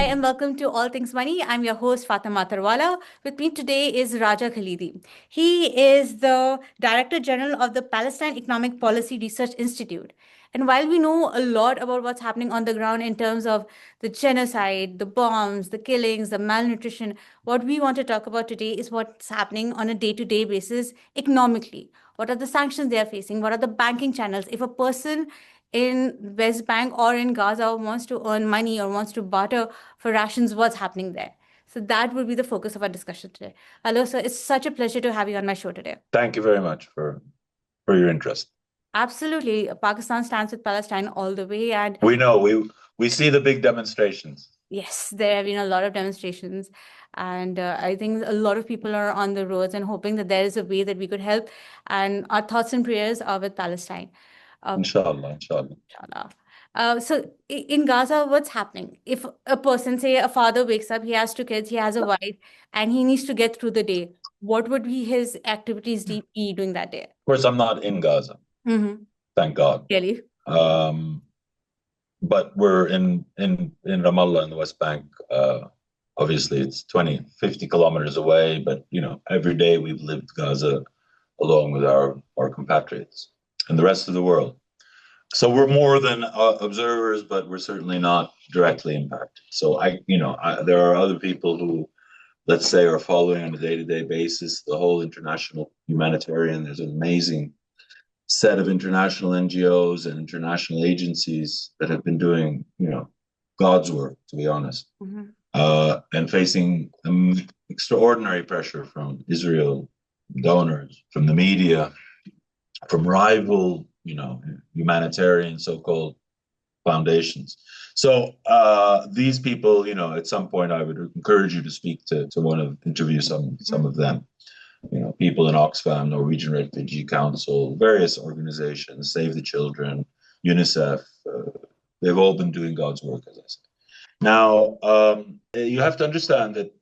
and welcome to All Things Money. I'm your host, Fatima Attarwala. With me today is Raja Khalidi. He is the Director General of the Palestine Economic Policy Research Institute. And while we know a lot about what's happening on the ground in terms of the genocide, the bombs, the killings, the malnutrition, what we want to talk about today is what's happening on a day-to-day basis economically. What are the sanctions they are facing? What are the banking channels? If a person in West Bank or in Gaza wants to earn money or wants to barter for rations, what's happening there? So that will be the focus of our discussion today. Hello, sir. It's such a pleasure to have you on my show today. Thank you very much for your interest. Absolutely. Pakistan stands with Palestine all the way. And we know, we see the big demonstrations. Yes, there have been a lot of demonstrations. And I think a lot of people are on the roads and hoping that there is a way that we could help. And our thoughts and prayers are with Palestine. Inshallah. Inshallah. So in Gaza, what's happening? If a person, say a father wakes up, he has two kids, he has a wife, and he needs to get through the day, what would be his activities be doing that day? Of course, I'm not in Gaza. Thank God. Really? But we're in Ramallah in the West Bank. Obviously, it's 50 kilometers away, but every day we've lived Gaza along with our compatriots and the rest of the world. So we're more than observers, but we're certainly not directly impacted. So there are other people who, let's say, are following on a day-to-day basis the whole international humanitarian. There's an amazing set of international NGOs and international agencies that have been doing, God's work, to be honest, and facing extraordinary pressure from Israel, donors, from the media, from rival humanitarian so-called foundations. So these people, at some point, I would encourage you to speak to interview some of them. People in Oxfam, Norwegian Refugee Council, various organizations, Save the Children, UNICEF. They've all been doing God's work, as I said. Now, you have to understand that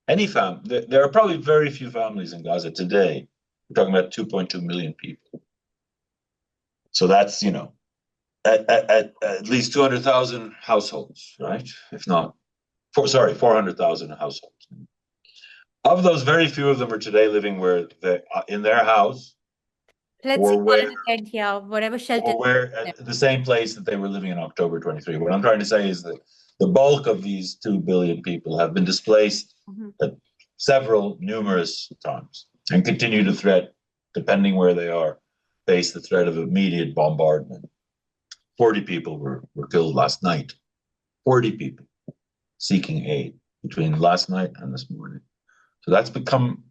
any family, there are probably very few families in Gaza today. We're talking about 2.2 million people. So that's, at least 200,000 households, right? If not, 400,000 households. Of those, very few of them are today living where they in their house. Let's say whatever shelter. Or the same place that they were living in October 23. What I'm trying to say is that the bulk of these 2 billion people have been displaced at numerous times and continue to threat, depending where they are, face the threat of immediate bombardment. 40 people were killed last night. 40 people seeking aid between last night and this morning. So that's become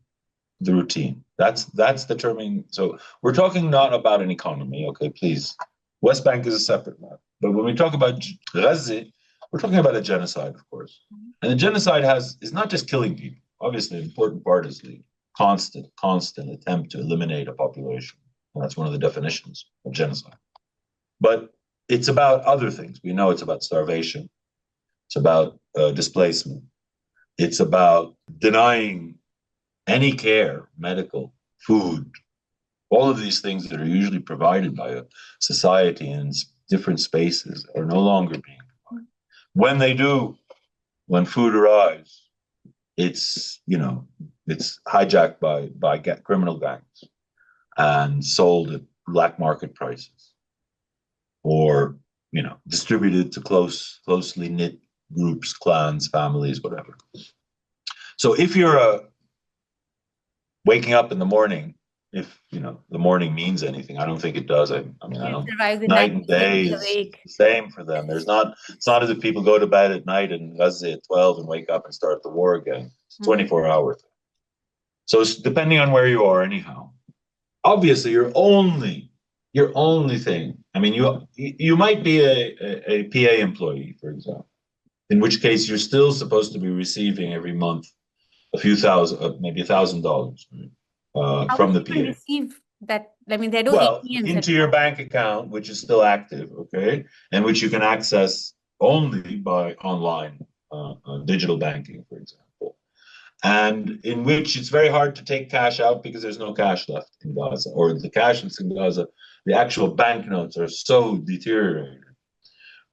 the routine. That's determining. So we're talking not about an economy, okay, please. West Bank is a separate matter. But when we talk about Gaza, we're talking about a genocide, of course. And the genocide is not just killing people. Obviously, an important part is the constant attempt to eliminate a population. And that's one of the definitions of genocide. But it's about other things. We know it's about starvation. It's about displacement. It's about denying any care, medical, food, all of these things that are usually provided by a society in different spaces are no longer being provided. When they do, when food arrives, it's hijacked by criminal gangs and sold at black market prices, or distributed to closely knit groups, clans, families, whatever. So if you're waking up in the morning, if the morning means anything, I don't think it does. I don't. Night and day is the same for them. It's not as if people go to bed at night and Gaza at 12 and wake up and start the war again. It's 24 hours. So it's depending on where you are, anyhow. Obviously, your only thing. You might be a PA employee, for example, in which case you're still supposed to be receiving every month a few thousand, maybe $1,000 from the PA. Receive that? They do ATMs into your bank account, which is still active, okay, and which you can access only by online digital banking, for example, and in which it's very hard to take cash out because there's no cash left in Gaza, or the cash that's in Gaza, the actual banknotes are so deteriorated,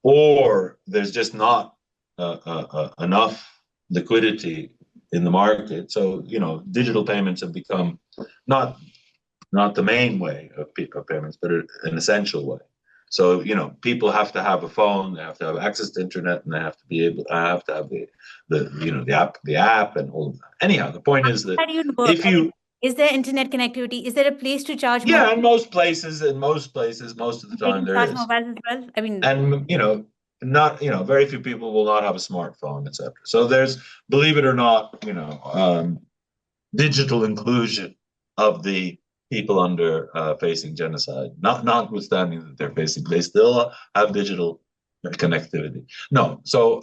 or there's just not enough liquidity in the market. So, digital payments have become not the main way of payments, but an essential way. So, people have to have a phone, they have to have access to internet, and they have to be able, I have to have the app and all of that. Anyhow, the point is that How do you work? if I mean, you, is there internet connectivity? Is there a place to charge mobile? yeah, in most places, most of the They time can there charge is. mobiles as well. I mean, And, not, very few people will not have a smartphone, etc. So there's, believe it or not, digital inclusion of the people under facing genocide, notwithstanding that they still have digital connectivity. No, so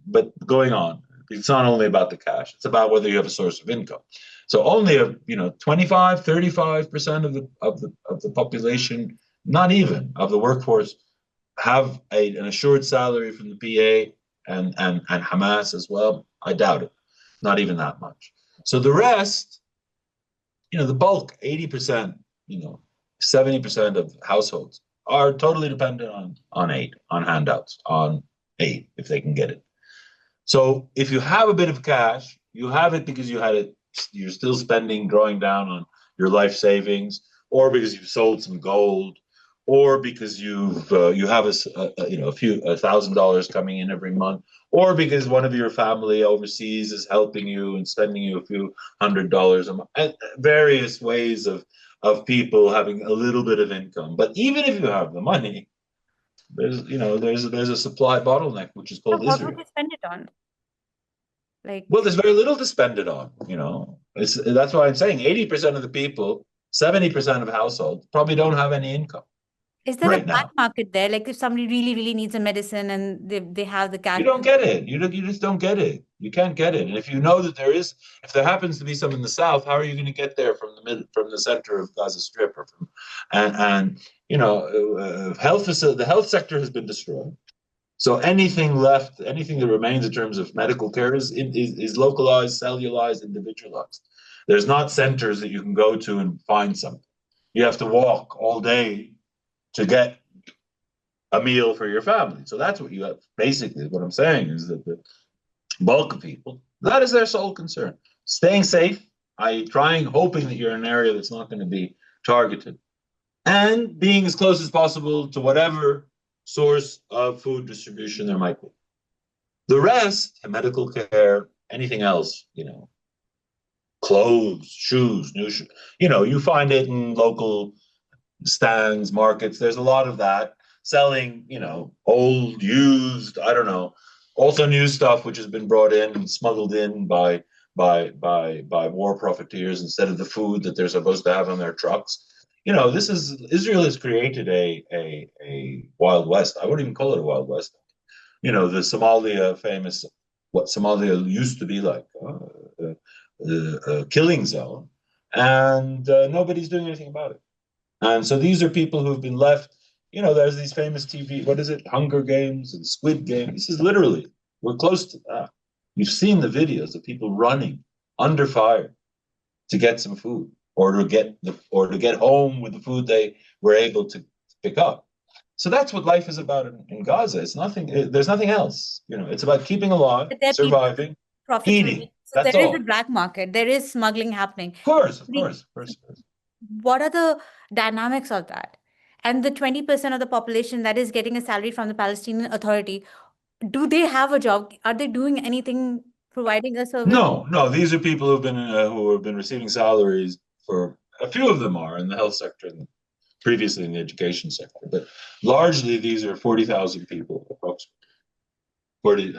but going on, it's not only about the cash; it's about whether you have a source of income. So only 25, 35% of the population, not even of the workforce, have an assured salary from the PA and Hamas as well. I doubt it. Not even that much. So the rest, the bulk, 80%, 70% of households are totally dependent on aid, on handouts, on aid, if they can get it. So if you have a bit of cash, you have it because you're still spending, drawing down on your life savings, or because you've sold some gold, or because you have a few $1,000 coming in every month, or because one of your family overseas is helping you and sending you a few $100 a month. Various ways of people having a little bit of income. But even if you have the money, there's a supply bottleneck, which is so called what would Israel. you spend it on? Like, Well, there's very little to spend it on. That's why I'm saying 80% of the people, 70% of households probably don't have any income is there a right black now. market there? Like, if somebody really, really needs a medicine and they have the You cash. don't get it. You just don't get it. You can't get it. And if you know that if there happens to be some in the south, how are you going to get there from the center of Gaza Strip or from, and the health sector has been destroyed. So anything left, anything that remains in terms of medical care is localized, cellularized, individualized. There's not centers that you can go to and find something. You have to walk all day to get a meal for your family. So that's what you have. Basically, what I'm saying is that the bulk of people, that is their sole concern. Staying safe, hoping that you're in an area that's not going to be targeted, and being as close as possible to whatever source of food distribution there might be. The rest, medical care, anything else, clothes, shoes, new shoes, you find it in local stands, markets. There's a lot of that selling, old, used, I don't know, also new stuff which has been brought in and smuggled in by war profiteers instead of the food that they're supposed to have on their trucks. Israel has created a Wild West. I wouldn't even call it a Wild West. The Somalia famous, what Somalia used to be like, a killing zone, and nobody's doing anything about it. And so these are people who've been left. There's these famous TV, what is it, Hunger Games and Squid Game. This is literally, we're close to that. You've seen the videos of people running under fire to get some food, or to get home with the food they were able to pick up. So that's what life is about in Gaza. It's nothing. There's nothing else. It's about keeping alive, But there are people surviving, profiting. eating. So That's there is a all. black market. There is smuggling happening. Of course, of We- course, of course. Of course. What are the dynamics of that? And the 20% of the population that is getting a salary from the Palestinian Authority, do they have a job? Are they doing anything, providing a service? No, no. These are people who have been receiving salaries for a few of them are in the health sector and previously in the education sector, but largely these are 40,000 people, approximately 40.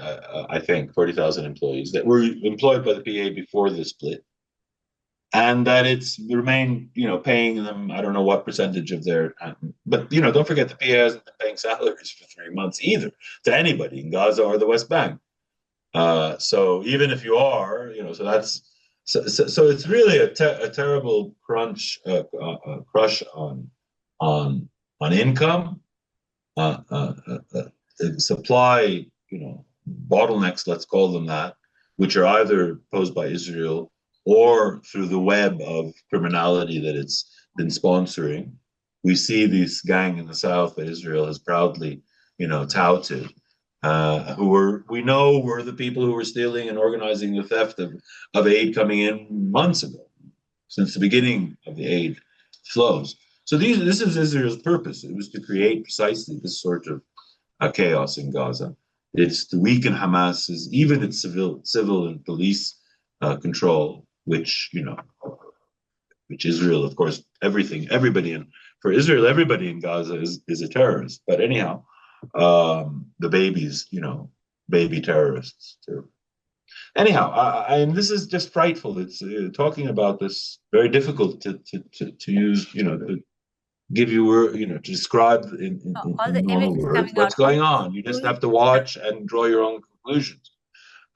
I think 40,000 employees that were employed by the PA before the split, and that it's remained, paying them. I don't know what percentage of their, but don't forget the PA hasn't been paying salaries for 3 months either to anybody in Gaza or the West Bank. So even if you are, so that's so it's really a terrible crush on income, supply, bottlenecks, let's call them that, which are either posed by Israel or through the web of criminality that it's been sponsoring. We see this gang in the south that Israel has proudly, touted we know were the people who were stealing and organizing the theft of aid coming in months ago, since the beginning of the aid flows. So this is Israel's purpose. It was to create precisely this sort of chaos in Gaza. It's to weaken Hamas's, even its civil and police control, which Israel, of course, for Israel, everybody in Gaza is a terrorist. But anyhow, the babies, baby terrorists too. Anyhow, and this is just frightful. It's talking about this very difficult to use, to give you, to describe All in the normal images words coming out, what's all going on. You just the have to watch and draw your own conclusions.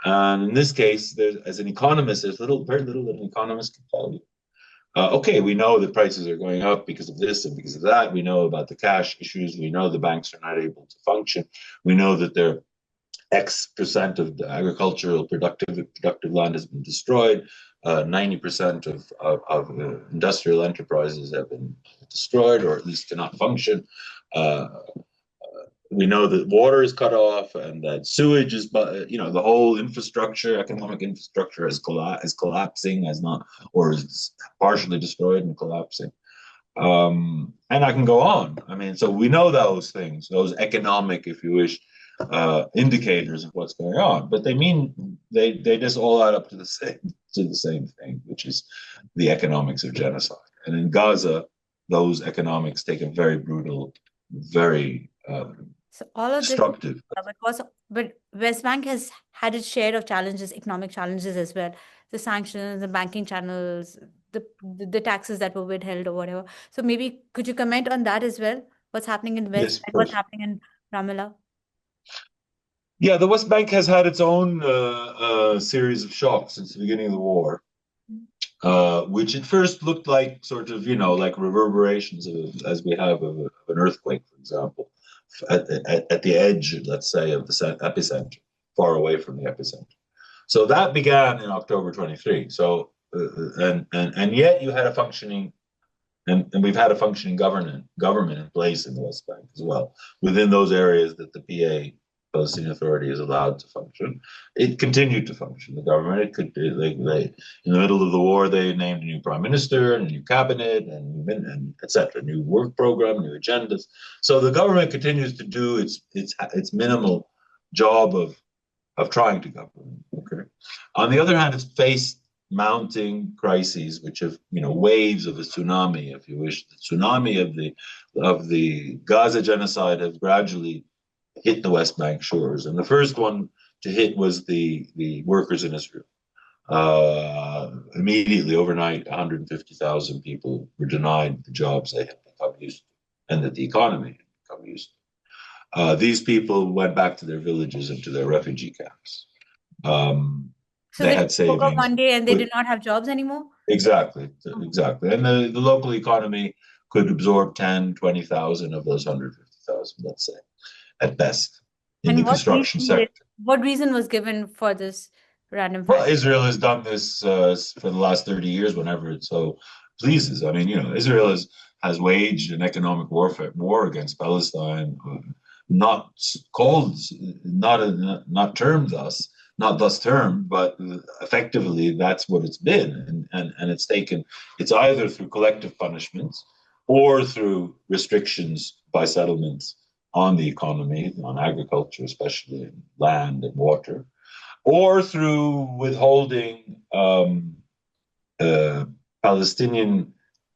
And in this case, as an economist, there's very little that an economist can tell you. Okay, we know that prices are going up because of this and because of that. We know about the cash issues. We know the banks are not able to function. We know that they're X percent of the agricultural productive land has been destroyed. 90% of industrial enterprises have been destroyed, or at least cannot function. Uh, we know that water is cut off and that sewage is, the whole infrastructure, economic infrastructure is collapsing, or is partially destroyed and collapsing. And I can go on. I mean, so we know those things, those economic, if you wish, indicators of what's going on, but they just all add up to the same thing, which is the economics of genocide. And in Gaza, those economics take a very brutal, very So all of this, destructive. but West Bank has had its share of challenges, economic challenges as well. The sanctions, the banking channels, the taxes that were withheld or whatever. So maybe could you comment on that as well? What's happening in West Yes, of and what's course. happening in Ramallah? Yeah, the West Bank has had its own series of shocks since the beginning of the war, which at first looked like sort of, like reverberations as we have of an earthquake, for example, at the edge, let's say, of the epicenter, far away from the epicenter. So that began in October 23. So, and yet you had a functioning, and we've had a functioning government in place in the West Bank as well, within those areas that the PA Palestinian Authority is allowed to function. It continued to function. The government, in the middle of the war, they named a new prime minister and a new cabinet and etc. New work program, new agendas. So the government continues to do its minimal job of trying to govern. Okay. On the other hand, it's faced mounting crises, which have, waves of a tsunami, if you wish. The tsunami of the Gaza genocide have gradually hit the West Bank shores, and the first one to hit was the workers in Israel. Immediately, overnight, 150,000 people were denied the jobs they had become used to, and that the economy had become used to. These people went back to their villages and to their refugee camps. So They they had woke up savings. one day and they did not have jobs anymore? Exactly. And the local economy could absorb 10, 20,000 of those 150,000, let's say, at best, in the And construction sector. what reason was given for this random Well, fact? Israel has done this for the last 30 years whenever it so pleases. I mean, Israel has waged an economic war against Palestine, not called, not termed thus, not thus termed, but effectively that's what it's been. And it's either through collective punishments or through restrictions by settlements on the economy, on agriculture, especially land and water, or through withholding uh, Palestinian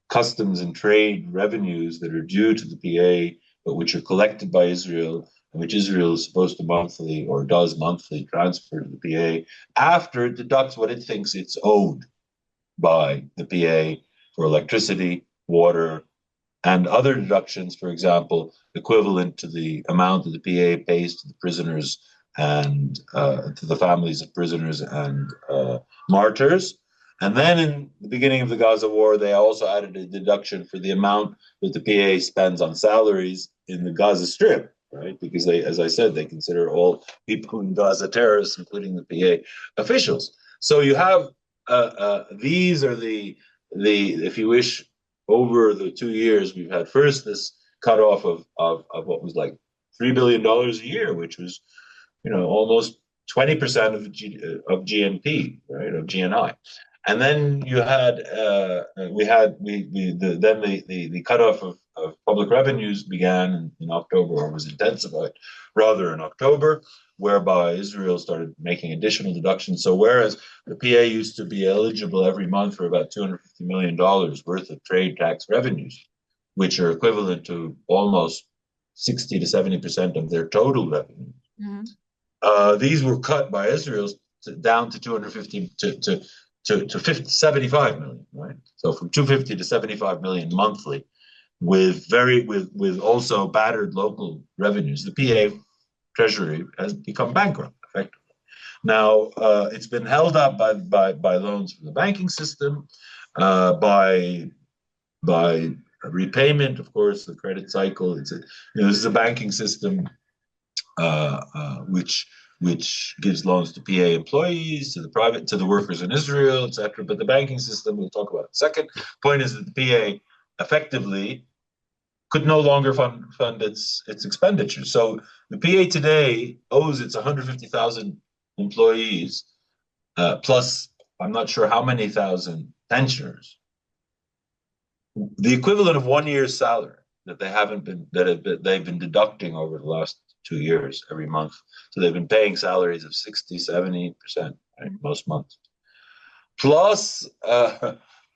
customs and trade revenues that are due to the PA, but which are collected by Israel, and which Israel is supposed to monthly or does monthly transfer to the PA after it deducts what it thinks it's owed by the PA for electricity, water, and other deductions, for example, equivalent to the amount that the PA pays to the prisoners and to the families of prisoners and martyrs. And then in the beginning of the Gaza war, they also added a deduction for the amount that the PA spends on salaries in the Gaza Strip, right? Because they, as I said, they consider all people in Gaza terrorists, including the PA officials. So you have these are the if you wish, over the 2 years, we've had first this cutoff of what was like $3 billion a year, which was almost 20% of GNP, right, of GNI. And then you had the cutoff of public revenues began in October, or was intensified rather in October, whereby Israel started making additional deductions. So whereas the PA used to be eligible every month for about $250 million worth of trade tax revenues, which are equivalent to almost 60 to 70% of their total revenue. Mm-hmm. These were cut by Israel down to 250 to 75 million, right? So from 250 to 75 million monthly, with also battered local revenues. The PA Treasury has become bankrupt effectively. Now it's been held up by loans from the banking system, by repayment, of course, the credit cycle. This is a banking system which gives loans to PA employees, to the workers in Israel, etc. But the banking system, we'll talk about in a second. Point is that the PA effectively could no longer fund its expenditures. So the PA today owes its 150,000 employees, plus I'm not sure how many thousand pensioners, the equivalent of 1 year's salary that they've been deducting over the last 2 years every month. So they've been paying salaries of 60, 70%, right, most months. Plus,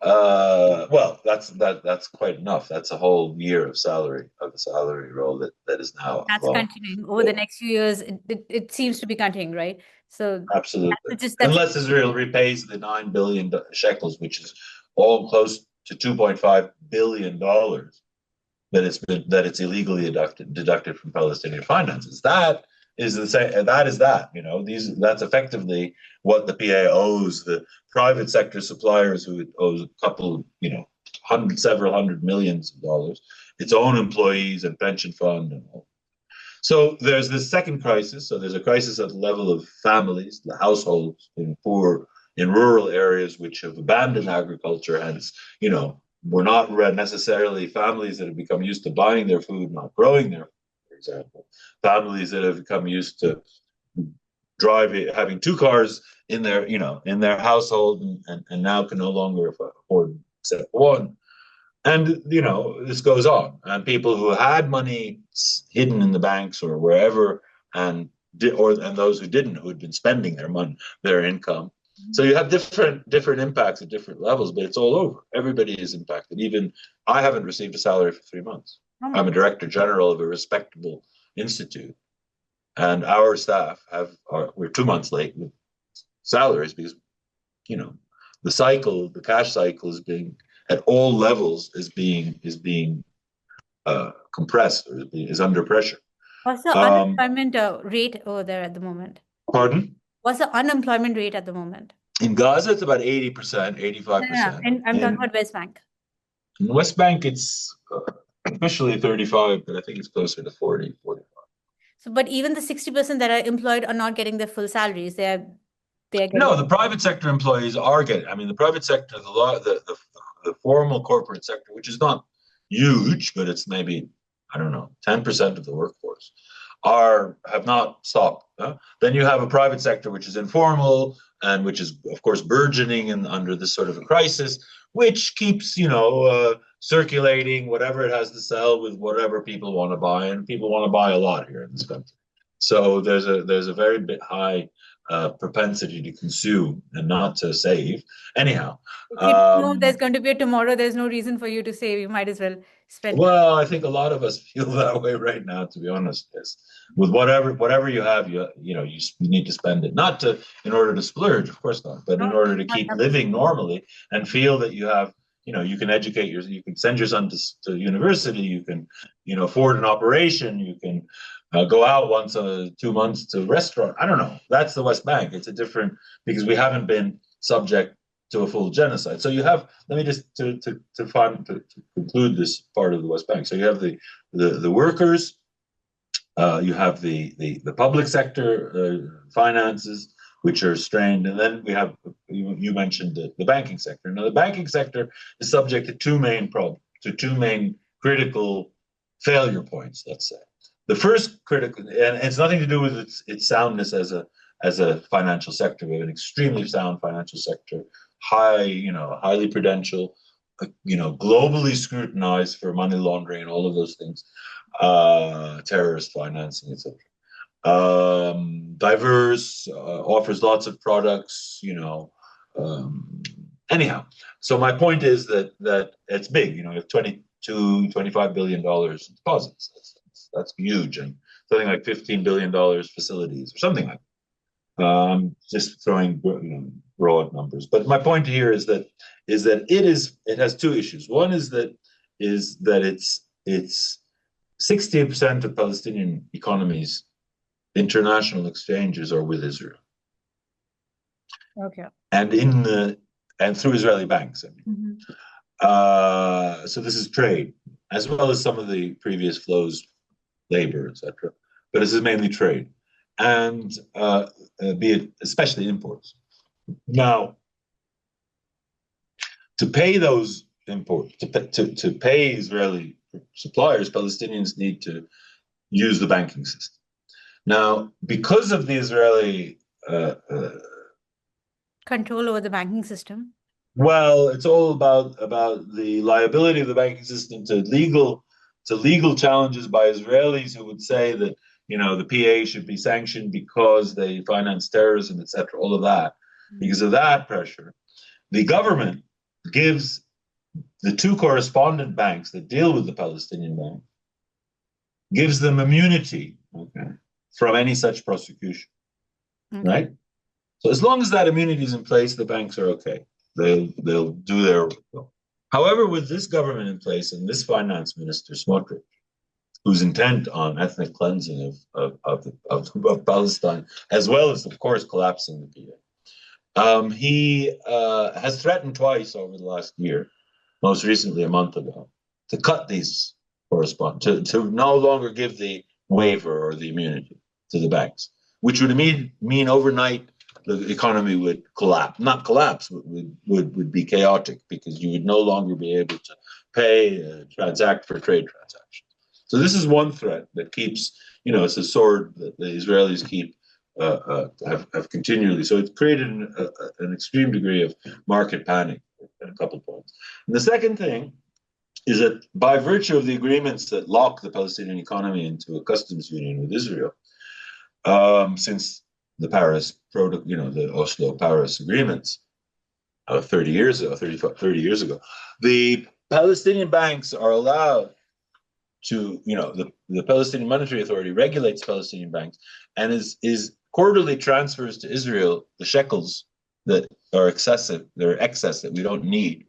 well, that's quite enough. That's a whole year of the salary roll that is now. That's continuing over the next few years. It seems to be continuing, right? So absolutely, unless Israel repays the 9 billion shekels, which is all close to $2.5 billion that it's illegally deducted from Palestinian finances. That's effectively what the PA owes the private sector suppliers, who it owes a couple, several hundred millions of dollars, its own employees and pension fund and all. So there's this second crisis. So there's a crisis at the level of families, the households in rural areas which have abandoned agriculture, and we're not necessarily families that have become used to buying their food, not growing their food, for example. Families that have become used to having two cars in their household, and now can no longer afford except one. And this goes on. And people who had money hidden in the banks or wherever, and those who didn't, who had been spending their income. So you have different impacts at different levels, but it's all over. Everybody is impacted. Even I haven't received a salary for 3 months. I'm a director general of a respectable institute, and our staff we're 2 months late with salaries because the cash cycle is being at all levels is being compressed, or is under pressure. What's the unemployment rate over there at the moment? Pardon? What's the unemployment rate at the moment? In Gaza, it's about 80%, 85%. And I'm talking about West Bank. In West Bank, it's officially 35, but I think it's closer to 40, 45. So, but even the 60% that are employed are not getting their full salaries. They're getting... No, the private sector employees are getting. I mean, the private sector, the formal corporate sector, which is not huge, but it's maybe, I don't know, 10% of the workforce, have not stopped. Then you have a private sector which is informal and which is, of course, burgeoning under this sort of a crisis, which keeps, circulating whatever it has to sell with whatever people want to buy, and people want to buy a lot here in this country. So there's a very high propensity to consume and not to save. Anyhow, there's going to be a tomorrow. There's no reason for you to save. You might as well spend. Well, I think a lot of us feel that way right now, to be honest. Yes. With whatever you have, you need to spend it, not in order to splurge, of course not, but in order to keep living normally and feel that you have, you can educate you can send your son to university, you can, afford an operation, you can go out once 2 months to a restaurant. I don't know. That's the West Bank. It's a different, because we haven't been subject to a full genocide. So you have, let me just to conclude this part of the West Bank. So you have the workers, you have the public sector finances, which are strained, and then we have, you mentioned the banking sector. Now the banking sector is subject to two main critical failure points, let's say. the first critical, and it's nothing to do with its soundness as a financial sector. We have an extremely sound financial sector, highly prudential, globally scrutinized for money laundering and all of those things, terrorist financing, etc. Diverse, offers lots of products, anyhow. So my point is that it's big, you have $25 billion deposits. That's huge. And something like $15 billion facilities or something like that. Just throwing broad numbers. But my point here is that it has two issues. One is that it's 60% of Palestinian economies, international exchanges are with Israel. Okay. And through Israeli banks. I mean. Mm-hmm. So this is trade, as well as some of the previous flows, labor, etc. But this is mainly trade, and be it especially imports. Now, to pay those imports, to pay Israeli suppliers, Palestinians need to use the banking system. Now, because of the Israeli control over the banking system. Well, it's all about the liability of the banking system to legal challenges by Israelis who would say that the PA should be sanctioned because they finance terrorism, etc. All of that. Because of that pressure, the government gives the two correspondent banks that deal with the Palestinian bank, gives them immunity, from any such prosecution, right? So as long as that immunity is in place, the banks are okay. They'll do their work. However, with this government in place and this finance minister, Smotrich, who's intent on ethnic cleansing of Palestine, as well as, of course, collapsing the PA, he has threatened twice over the last year, most recently a month ago, to cut these to no longer give the waiver or the immunity to the banks, which would mean overnight the economy would collapse. Not collapse, would be chaotic, because you would no longer be able to pay, transact for trade transactions. So this is one threat that keeps, it's a sword that the Israelis keep, have continually. So it's created an extreme degree of market panic at a couple of points. And the second thing is that by virtue of the agreements that lock the Palestinian economy into a customs union with Israel, since the the Oslo-Paris agreements 30 years ago, the Palestinian banks are allowed to, the Palestinian Monetary Authority regulates Palestinian banks and is quarterly transfers to Israel the shekels that are excessive, excess that we don't need,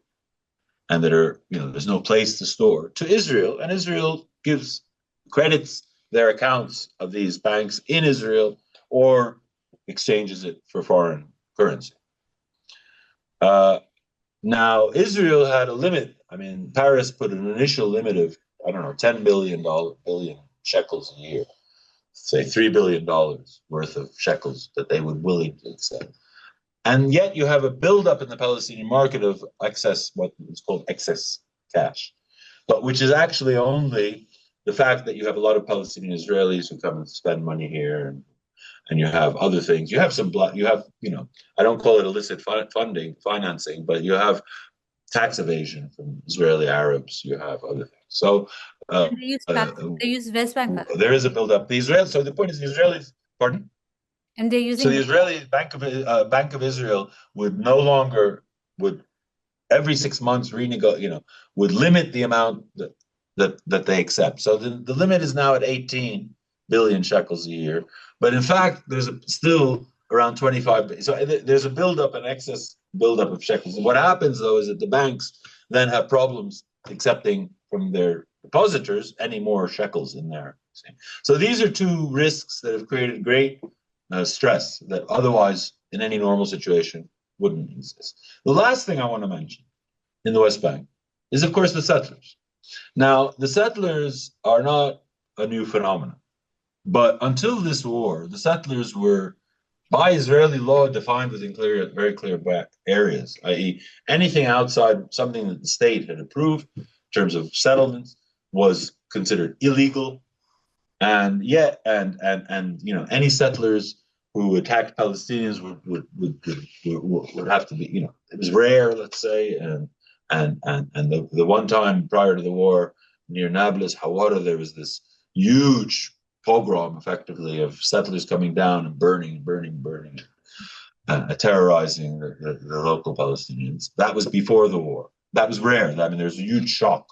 and that are, there's no place to store, to Israel, and Israel credits their accounts of these banks in Israel or exchanges it for foreign currency. Now, Israel had a limit. I mean, Paris put an initial limit of, $10 billion shekels a year, say $3 billion worth of shekels that they would willingly accept. And yet you have a buildup in the Palestinian market of excess, what is called excess cash, but which is actually only the fact that you have a lot of Palestinian Israelis who come and spend money here, and you have other things. You have I don't call it illicit financing, but you have tax evasion from Israeli Arabs. You have other things. So they use West Bank. There is a buildup. So the point is, the Israelis, pardon? And they're using. So the Israeli Bank of Israel would every 6 months would limit the amount that they accept. So the limit is now at 18 billion shekels a year. But in fact, there's still around 25. So there's a an excess buildup of shekels. And what happens, though, is that the banks then have problems accepting from their depositors any more shekels in there. So these are two risks that have created great stress that otherwise, in any normal situation, wouldn't exist. The last thing I want to mention in the West Bank is, of course, the settlers. Now, the settlers are not a new phenomenon. But until this war, the settlers were, by Israeli law, defined within very clear areas, i.e., anything outside something that the state had approved in terms of settlements was considered illegal, And yet, and any settlers who attacked Palestinians would have to be, it was rare, let's say, and the one time prior to the war near Nablus, Hawara, there was this huge pogrom, effectively, of settlers coming down and burning, terrorizing the local Palestinians. That was before the war. That was rare. I mean, there's a huge shock.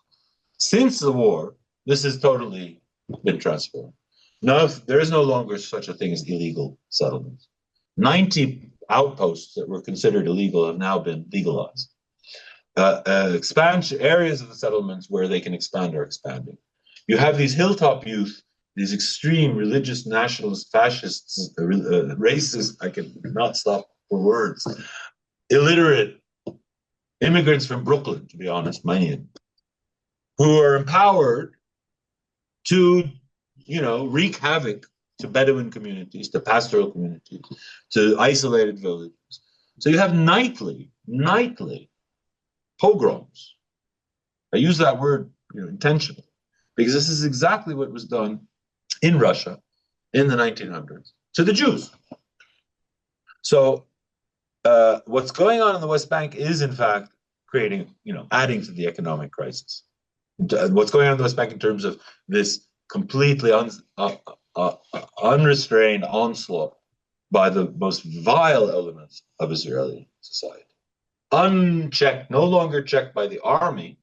Since the war, this has totally been transformed. Now, there is no longer such a thing as illegal settlements. 90 outposts that were considered illegal have now been legalized. Expansion areas of the settlements where they can expand are expanding. You have these hilltop youth, these extreme religious, nationalist, fascists, racists, I can not stop for words, illiterate immigrants from Brooklyn, to be honest, many of them, who are empowered to, wreak havoc to Bedouin communities, to pastoral communities, to isolated villages. So you have nightly pogroms. I use that word intentionally because this is exactly what was done in Russia in the 1900s to the Jews. So what's going on in the West Bank is, in fact, creating, adding to the economic crisis. What's going on in the West Bank in terms of this completely unrestrained onslaught by the most vile elements of Israeli society. Unchecked, no longer checked by the army,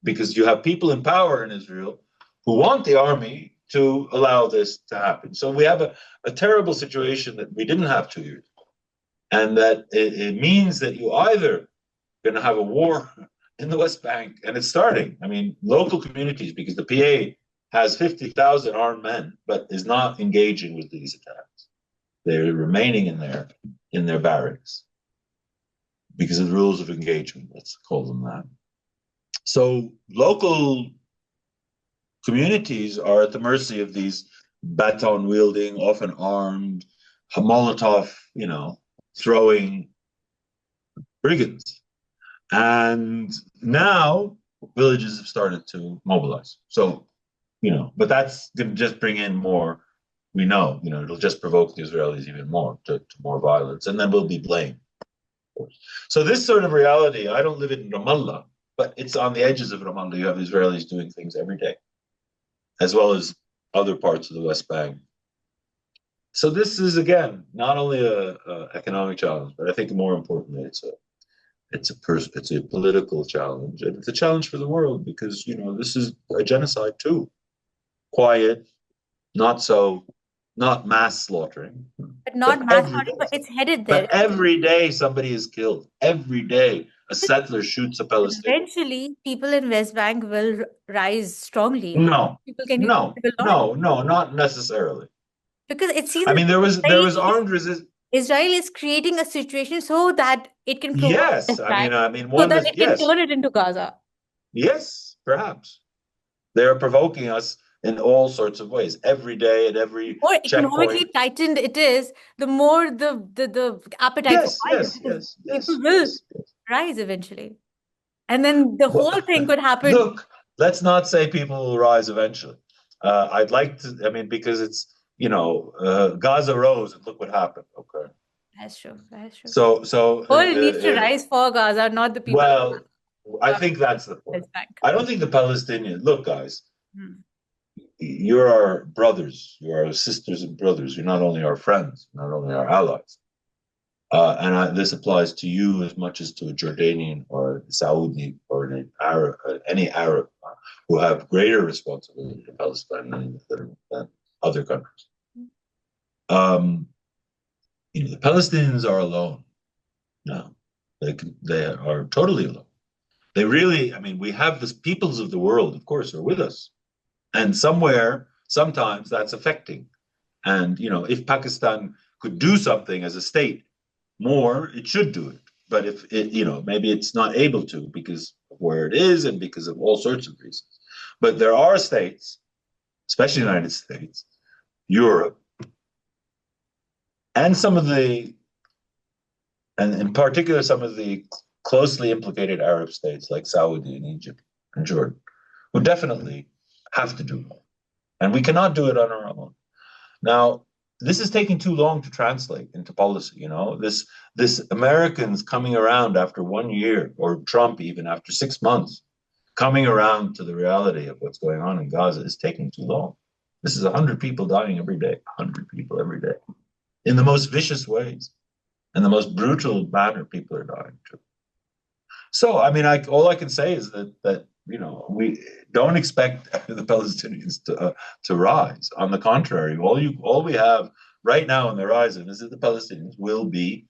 because you have people in power in Israel who want the army to allow this to happen. So we have a terrible situation that we didn't have 2 years ago. And that it means that you either going to have a war in the West Bank, and it's starting. I mean, local communities, because the PA has 50,000 armed men, but is not engaging with these attacks. They're remaining in their barracks because of the rules of engagement, let's call them that. So local communities are at the mercy of these baton-wielding, often armed, Molotov, throwing brigands. And now villages have started to mobilize. So, but that's going to just bring in more, it'll just provoke the Israelis even more to more violence, and then we'll be blamed. So this sort of reality, I don't live in Ramallah, but it's on the edges of Ramallah. You have Israelis doing things every day, as well as other parts of the West Bank. So this is, again, not only a economic challenge, but I think more importantly, it's a political challenge, and it's a challenge for the world because this is a genocide too. Quiet, not mass slaughtering, but not mass slaughtering, but it's headed there. But every day somebody is killed. Every day a settler shoots a Palestinian. Eventually, people in West Bank will rise strongly. No, not necessarily. Because it seems. I mean, there was armed resistance. Israel is creating a situation so that it can provoke Yes, I mean, so that it can turn it into Gaza. Yes, perhaps they are provoking us in all sorts of ways every day at every more economically tightened it is, the more the appetite for violence. People will rise eventually, and then the whole thing could happen. Look, let's not say people will rise eventually. I'd like to. I mean, because it's. Gaza rose, and look what happened. Okay, that's true. So world needs to rise for Gaza, not the people. Well, I think that's the point. I don't think the Palestinians. Look, guys, you're our brothers. You're our sisters and brothers. You're not only our friends, not only our allies. This applies to you as much as to a Jordanian or a Saudi or an Arab, any Arab who have greater responsibility to Palestine than other countries. The Palestinians are alone now. They are totally alone. They really, we have the peoples of the world, of course, are with us. And sometimes that's affecting. And, if Pakistan could do something as a state more, it should do it. But if it, maybe it's not able to because of where it is and because of all sorts of reasons. But there are states, especially the United States, Europe, and in particular, some of the closely implicated Arab states like Saudi and Egypt and Jordan, who definitely have to do more. And we cannot do it on our own. Now, this is taking too long to translate into policy. This Americans coming around after 1 year, or Trump even after 6 months, coming around to the reality of what's going on in Gaza is taking too long. This is 100 people dying every day, 100 people every day, in the most vicious ways, in the most brutal manner. People are dying too. So, I mean, all I can say is that we don't expect the Palestinians to rise. On the contrary, all we have right now on the horizon is that the Palestinians will be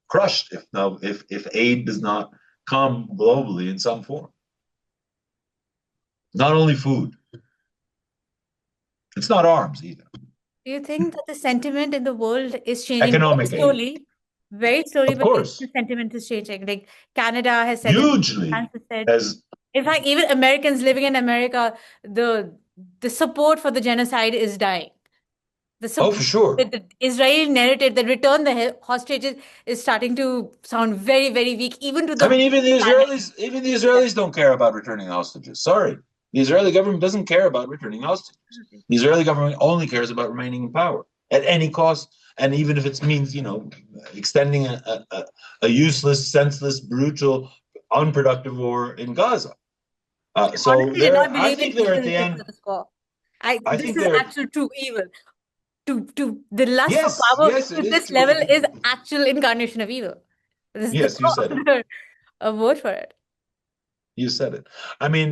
crushed if aid does not come globally in some form. Not only food, it's not arms either. Do you think that the sentiment in the world is changing Economic aid, very slowly, of but course, the sentiment is changing? Like Canada has said it, France hugely. has said. As In fact, even Americans living in America, the support for the genocide is dying. The oh, for support, sure. the Israeli narrative that return the hostages is starting to sound very, very weak, even to I the mean, planet. Even the Israelis don't care about returning hostages. Sorry, the Israeli government doesn't care about returning hostages. The Israeli government only cares about remaining in power at any cost, and even if it means, extending a useless, senseless, brutal, unproductive war in Gaza. I So honestly did they're, not I believe in think they're at the equal end. for the score. I This think is they're actual true evil. To the lust for yes, power yes, it to is this level true. is actual incarnation of evil. This is the Yes, you said it. a word for it. You said it. I mean,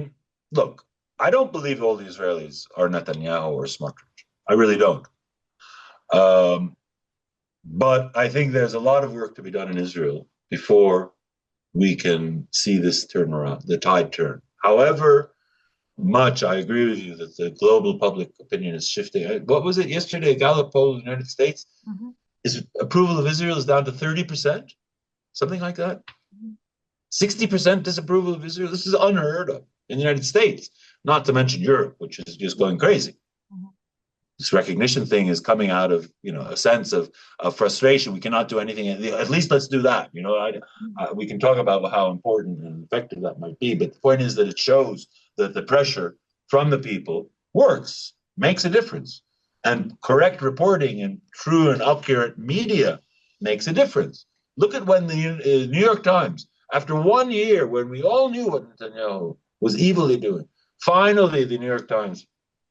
look, I don't believe all the Israelis are Netanyahu or Smotrich. I really don't. Um, but I think there's a lot of work to be done in Israel before we can see this turn around, the tide turn. However much I agree with you that the global public opinion is shifting. What was it yesterday? A Gallup poll in the United States is approval of Israel is down to 30%, something like that. 60% disapproval of Israel. This is unheard of in the United States, not to mention Europe, which is just going crazy. This recognition thing is coming out of a sense of frustration. We cannot do anything. At least let's do that. We can talk about how important and effective that might be, but the point is that it shows that the pressure from the people works, makes a difference, and correct reporting and true and accurate media makes a difference. Look at when the New York Times, after 1 year, when we all knew what Netanyahu was evilly doing, finally the New York Times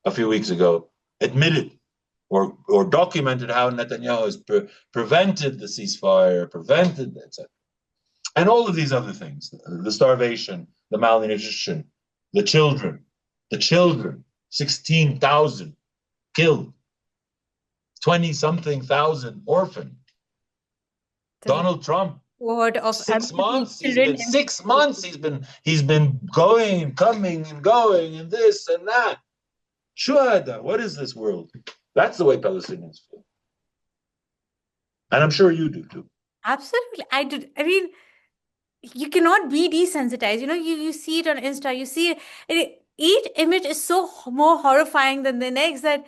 a few weeks ago admitted or documented how Netanyahu has prevented the ceasefire, prevented, etc. And all of these other things, the starvation, the malnutrition, the children, 16,000 killed, 20-something thousand orphaned. Donald Trump, Word of 6 months, he's children been 6 months, he's been going and coming and going and this and that. Shuhada, what is this world? That's the way Palestinians feel. And I'm sure you do too. Absolutely. I did. I mean, you cannot be desensitized. You see it on Insta, you see each image is so more horrifying than the next that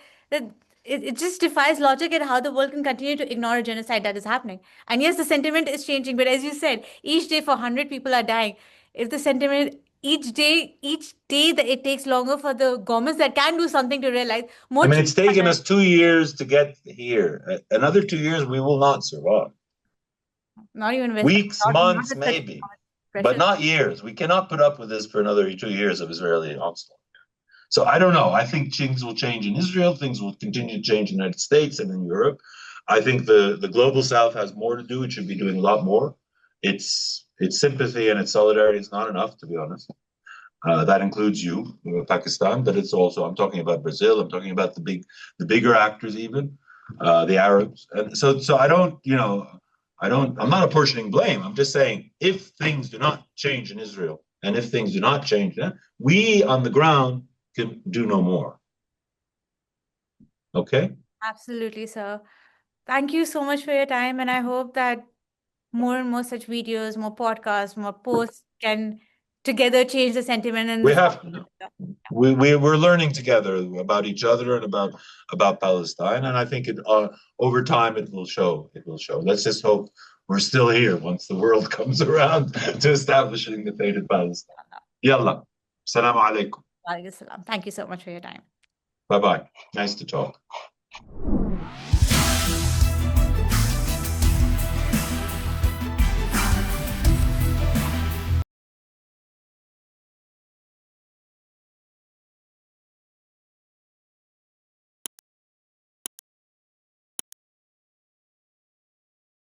it just defies logic at how the world can continue to ignore a genocide that is happening. And yes, the sentiment is changing, but as you said, each day for 100 people are dying. If the sentiment each day that it takes longer for the governments that can do something to realize more I mean, children it's are taken dying. us 2 years to get here. Another 2 years, we will not survive. Not even with Weeks, not months, with such maybe, but pressure. not years. We cannot put up with this for another 2 years of Israeli onslaught. So I don't know. I think things will change in Israel. Things will continue to change in the United States and in Europe. I think the global South has more to do. It should be doing a lot more. Its sympathy and its solidarity is not enough, to be honest. That includes you, Pakistan, but it's also I'm talking about Brazil. I'm talking about the bigger actors, even the Arabs. And so I don't, I'm not apportioning blame. I'm just saying if things do not change in Israel, and if things do not change, we on the ground can do no more. Okay. Absolutely, sir. Thank you so much for your time, and I hope that more and more such videos, more podcasts, more posts can together change the sentiment and We the have to. We're learning together about each other and about Palestine, and I think over time it will show. It will show. Let's just hope we're still here once the world comes around to establishing the fate of Palestine. Yalla. Assalamu alaikum. Thank you so much for your time. Bye-bye. Nice to talk.